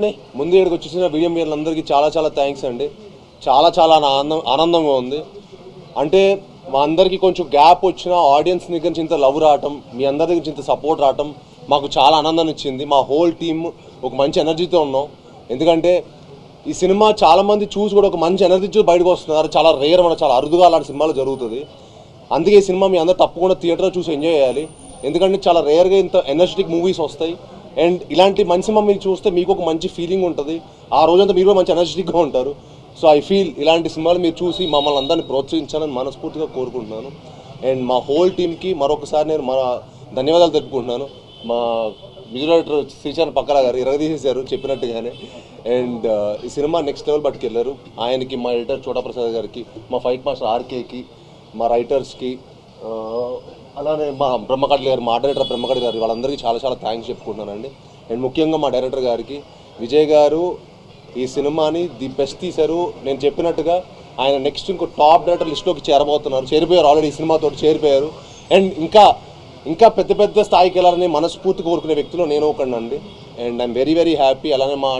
ముందు ఇక్కడికి వచ్చేసిన వీడియో మీరందరికీ చాలా చాలా థ్యాంక్స్ అండి. చాలా ఆనందంగా ఉంది. అంటే మా అందరికీ కొంచెం గ్యాప్ వచ్చిన ఆడియన్స్ దగ్గర నుంచి ఇంత లవ్ రావటం, మీ అందరి దగ్గర నుంచి ఇంత సపోర్ట్ రావటం మాకు చాలా ఆనందాన్ని ఇచ్చింది. మా హోల్ టీమ్ ఒక మంచి ఎనర్జీతో ఉన్నాం. ఎందుకంటే ఈ సినిమా చాలామంది చూసి కూడా ఒక మంచి ఎనర్జీ చూసి బయటకు వస్తున్నారు. చాలా రేర్, మన చాలా అరుదుగా అలాంటి సినిమాలు జరుగుతుంది. అందుకే ఈ సినిమా మీ అందరూ తప్పకుండా థియేటర్లో చూసి ఎంజాయ్ చేయాలి. ఎందుకంటే చాలా రేర్గా ఇంత ఎనర్జెటిక్ మూవీస్ వస్తాయి. అండ్ ఇలాంటి మంచి సినిమా మీరు చూస్తే మీకు ఒక మంచి ఫీలింగ్ ఉంటుంది. ఆ రోజంతా మీరు మంచి ఎనర్జెటిక్గా ఉంటారు. సో ఐ ఫీల్ ఇలాంటి సినిమాలు మీరు చూసి మమ్మల్ని అందరినీ ప్రోత్సహించాలని మనస్ఫూర్తిగా కోరుకుంటున్నాను. అండ్ మా హోల్ టీమ్కి మరొకసారి నేను ధన్యవాదాలు తెలుపుకుంటున్నాను. మా మ్యూజిక్ డైరెక్టర్ శ్రీచరణ్ పక్కల గారు ఇరగదీసేశారు చెప్పినట్టుగానే. అండ్ ఈ సినిమా నెక్స్ట్ లెవెల్ పట్టుకెళ్ళారు. ఆయనకి, మా ఎడిటర్ చోటప్రసాద్ గారికి, మా ఫైట్ మాస్టర్ ఆర్కేకి, మా రైటర్స్కి, అలానే మా బ్రహ్మకడ్లి గారు, మా డైరెక్టర్ బ్రహ్మకడ్లి గారు, వాళ్ళందరికీ చాలా చాలా థ్యాంక్స్ చెప్పుకుంటున్నానండి. అండ్ ముఖ్యంగా మా డైరెక్టర్ గారికి, విజయ్ గారు ఈ సినిమాని ది బెస్ట్ తీశారు. నేను చెప్పినట్టుగా ఆయన నెక్స్ట్ ఇంకో టాప్ డైరెక్టర్ లిస్ట్లోకి చేరిపోయారు. ఆల్రెడీ ఈ సినిమాతో చేరిపోయారు. అండ్ ఇంకా పెద్ద పెద్ద స్థాయికి వెళ్ళాలని మనస్ఫూర్తి కోరుకునే వ్యక్తులు నేను ఒకడినండి. And I'm very very happy. అలానే మా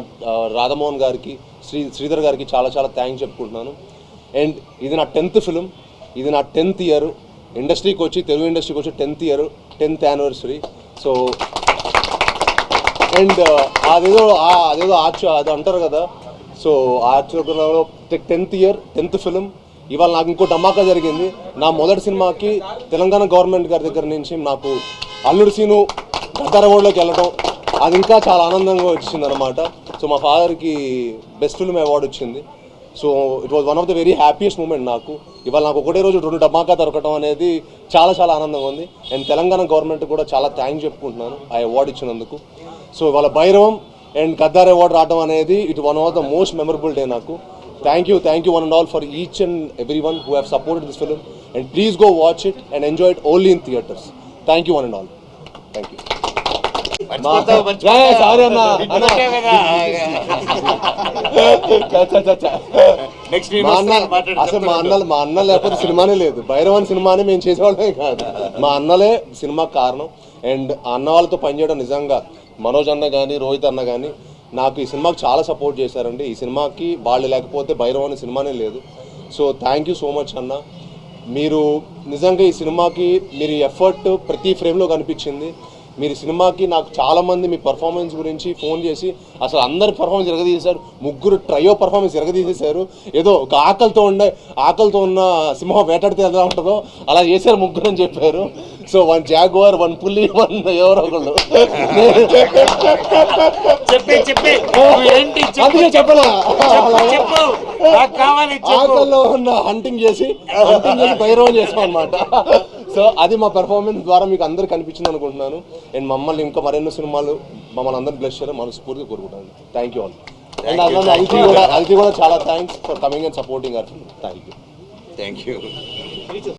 రాధామోహన్ గారికి, శ్రీధర్ గారికి చాలా చాలా థ్యాంక్స్ చెప్పుకుంటున్నాను. అండ్ ఇది నా 10th ఫిలిం, ఇది నా 10th ఇయర్ ఇండస్ట్రీకి వచ్చి, తెలుగు ఇండస్ట్రీకి వచ్చి 10th year, 10th anniversary. So and అదేదో అది అంటారు కదా, so ఆర్చలో 10th year 10th film. ఇవాళ నాకు ఇంకో ధమాకా జరిగింది. నా మొదటి సినిమాకి తెలంగాణ గవర్నమెంట్ గారి దగ్గర నుంచి నాకు అల్లుడు సీను గద్దార్ అవార్డులోకి వెళ్ళడం, అది ఇంకా చాలా ఆనందంగా వచ్చింది అనమాట. సో మా ఫాదర్కి బెస్ట్ ఫిల్మ్ అవార్డు వచ్చింది. So it was one of the very happiest moment నాకు. ఇవాళ నాకు ఒకటే రోజు 2 ధమాకా దొరకడం అనేది చాలా చాలా ఆనందంగా ఉంది. అండ్ తెలంగాణ గవర్నమెంట్ కూడా చాలా థ్యాంక్స్ చెప్పుకుంటున్నాను ఆ అవార్డు ఇచ్చినందుకు. సో ఇవాళ భైరవం అండ్ గద్దార్ అవార్డు రావడం అనేది it one of the most memorable day నాకు. Thank you one and all for each and everyone who have supported this film, and please go watch it and enjoy it only in theaters. Thank you one and all. Thank you. Sorry Anna. Next we అసలు మా అన్న లేకపోతే సినిమానే లేదు. భైరవన్ సినిమాని మేము చేసేవాళ్ళమే కాదు, మా అన్నలే సినిమా కారణం. అండ్ అన్న వాళ్ళతో పనిచేయడం నిజంగా మనోజ్ అన్న కానీ, రోహిత్ అన్న కానీ నాకు ఈ సినిమాకి చాలా సపోర్ట్ చేశారండి. ఈ సినిమాకి వాళ్ళు లేకపోతే భైరవ్ అనే సినిమానే లేదు. So thank you so much అన్న. మీరు నిజంగా ఈ సినిమాకి మీరు ఎఫర్ట్ ప్రతి ఫ్రేమ్లో కనిపించింది. మీరు సినిమాకి నాకు చాలామంది మీ పర్ఫార్మెన్స్ గురించి ఫోన్ చేసి అసలు అందరి పర్ఫార్మెన్స్ ఎరగదీసేశారు. 3 ట్రయో పర్ఫార్మెన్స్ ఎరగదీసేశారు. ఏదో ఒక ఆకలితో ఉన్న సింహం వేటాడితే ఎలా ఉంటుందో అలా చేశారు 3 అని చెప్పారు. సో 1 జాగ్వార్, 1 పులి, 1 ఎవరో ఒకళ్ళు. అందుకే చెప్పలా, ఆకల్లో ఉన్న హంటింగ్ చేసి భైరవం చేసాం అనమాట. సో అది మా పెర్ఫార్మెన్స్ ద్వారా మీకు అందరు కనిపించింది అనుకుంటున్నాను. అండ్ మమ్మల్ని ఇంకా మరెన్నో సినిమాలు మమ్మల్ని అందరిని బ్లెస్ చేయాలని మనస్ఫూర్తిగా కోరుకుంటాను. Thank you all. అండ్ అలానే అది కూడా చాలా thanks for coming and supporting hour film. Thank you.